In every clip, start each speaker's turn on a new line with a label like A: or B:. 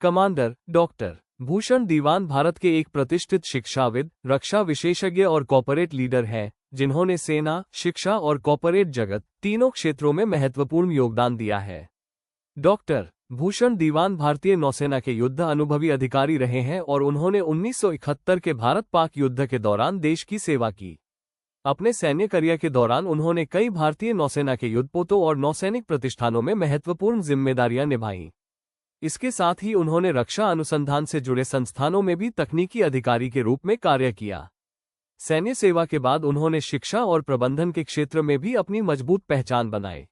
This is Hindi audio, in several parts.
A: कमांडर डॉक्टर भूषण दीवान भारत के एक प्रतिष्ठित शिक्षाविद, रक्षा विशेषज्ञ और कॉर्पोरेट लीडर हैं, जिन्होंने सेना, शिक्षा और कॉर्पोरेट जगत तीनों क्षेत्रों में महत्वपूर्ण योगदान दिया है। डॉक्टर भूषण दीवान भारतीय नौसेना के युद्ध अनुभवी अधिकारी रहे हैं और उन्होंने 1971 के भारत-पाक युद्ध के दौरान देश की सेवा की। अपने सैन्य करियर के दौरान उन्होंने कई भारतीय नौसेना के युद्धपोतों और नौसैनिक प्रतिष्ठानों में महत्वपूर्ण जिम्मेदारियां निभाईं। इसके साथ ही उन्होंने रक्षा अनुसंधान से जुड़े संस्थानों में भी तकनीकी अधिकारी के रूप में कार्य किया। सैन्य सेवा के बाद उन्होंने शिक्षा और प्रबंधन के क्षेत्र में भी अपनी मजबूत पहचान बनाई।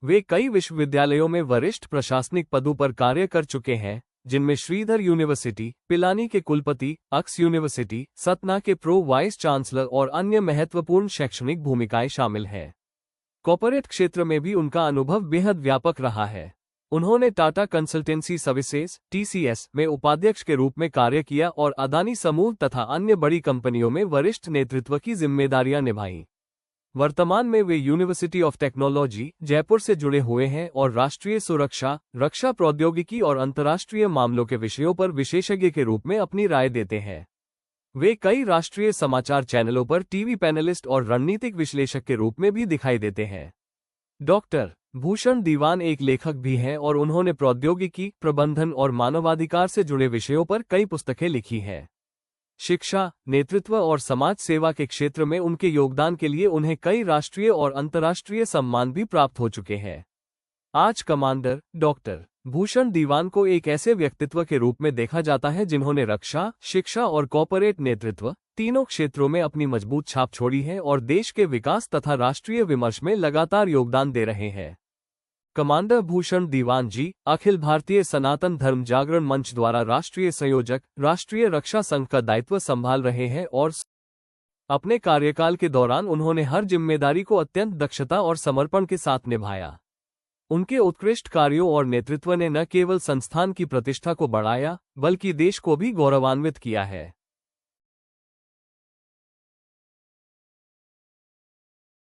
A: वे कई विश्वविद्यालयों में वरिष्ठ प्रशासनिक पदों पर कार्य कर चुके हैं, जिनमें श्रीधर यूनिवर्सिटी, पिलानी के कुलपति, अक्स यूनिवर्सिटी, सतना के प्रो वाइस चांसलर और अन्य महत्वपूर्ण शैक्षणिक भूमिकाएं शामिल हैं। कॉर्पोरेट क्षेत्र में भी उनका अनुभव बेहद व्यापक रहा है। उन्होंने टाटा कंसल्टेंसी सर्विसेज (TCS) में उपाध्यक्ष के रूप में कार्य किया और अदानी समूह तथा अन्य बड़ी कंपनियों में वरिष्ठ नेतृत्व की जिम्मेदारियां निभाईं। वर्तमान में वे यूनिवर्सिटी ऑफ टेक्नोलॉजी, जयपुर से जुड़े हुए हैं और राष्ट्रीय सुरक्षा, रक्षा प्रौद्योगिकी और अंतर्राष्ट्रीय मामलों के विषयों पर विशेषज्ञ के रूप में अपनी राय देते हैं। वे कई राष्ट्रीय समाचार चैनलों पर टीवी पैनलिस्ट और रणनीतिक विश्लेषक के रूप में भी दिखाई देते हैं। डॉक्टर भूषण दीवान एक लेखक भी हैं और उन्होंने प्रौद्योगिकी, प्रबंधन और मानवाधिकार से जुड़े विषयों पर कई पुस्तकें लिखी हैं। शिक्षा, नेतृत्व और समाज सेवा के क्षेत्र में उनके योगदान के लिए उन्हें कई राष्ट्रीय और अंतर्राष्ट्रीय सम्मान भी प्राप्त हो चुके हैं। आज कमांडर डॉक्टर भूषण दीवान को एक ऐसे व्यक्तित्व के रूप में देखा जाता है जिन्होंने रक्षा, शिक्षा और कॉर्पोरेट नेतृत्व तीनों क्षेत्रों में अपनी मजबूत छाप छोड़ी है और देश के विकास तथा राष्ट्रीय विमर्श में लगातार योगदान दे रहे हैं। कमांडर भूषण दीवान जी अखिल भारतीय सनातन धर्म जागरण मंच द्वारा राष्ट्रीय संयोजक, राष्ट्रीय रक्षा संघ का दायित्व संभाल रहे हैं और अपने कार्यकाल के दौरान उन्होंने हर जिम्मेदारी को अत्यंत दक्षता और समर्पण के साथ निभाया। उनके उत्कृष्ट कार्यों और नेतृत्व ने न केवल संस्थान की प्रतिष्ठा को बढ़ाया, बल्कि देश को भी गौरवान्वित किया है।